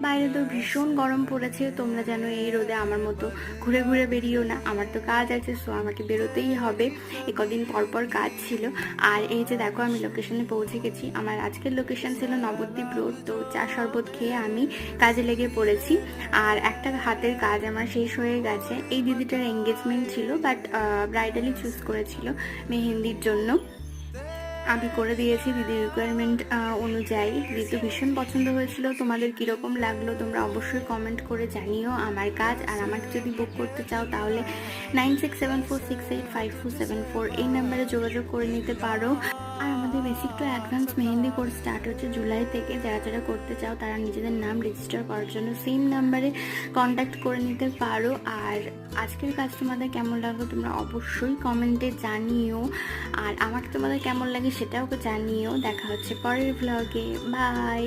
বাইরে তো ভীষণ গরম পড়েছে। তোমরা যেন এই রোদে আমার মতো ঘুরে ঘুরে বেরিও না, আমার তো কাজ আছে, সো আমাকে বেরোতেই হবে। কদিন পর পর কাজ ছিল। আর এই যে দেখো আমি লোকেশনে পৌঁছে গেছি। আমার আজকের লোকেশন ছিল নবদ্বীপ রোড। তো চা শরবত খেয়ে আমি কাজে লেগে পড়েছি। আর একটা হাতের কাজ আমার শেষ হয়ে গেছে। এই দিদিটার এঙ্গেজমেন্ট ছিল, বাট ব্রাইডালি চুজ করেছিল মেহেন্দির জন্য। আমি করে দিয়েছি দিদির রিকোয়ারমেন্ট অনুযায়ী। দিদি তো ভীষণ পছন্দ হয়েছিল। তোমাদের কীরকম লাগলো তোমরা অবশ্যই কমেন্ট করে জানিও আমার কাজ। আর আমাকে যদি বুক করতে চাও তাহলে 9674685474 এই নাম্বারে যোগাযোগ করে নিতে পারো। আর আমাদের basic to advance mehendi course start হচ্ছে জুলাই থেকে। যারা যারা করতে চাও তারা নিজেদের নাম রেজিস্টার করার জন্য সেম নাম্বারে কন্ট্যাক্ট করে নিতে পারো। আর আজকের কাজ তোমাদের কেমন লাগলো তোমরা অবশ্যই কমেন্টে জানিও। আর আমাকে তোমাদের কেমন লাগে সেটাও জানিও। দেখা হচ্ছে পরের ভ্লগে। বাই।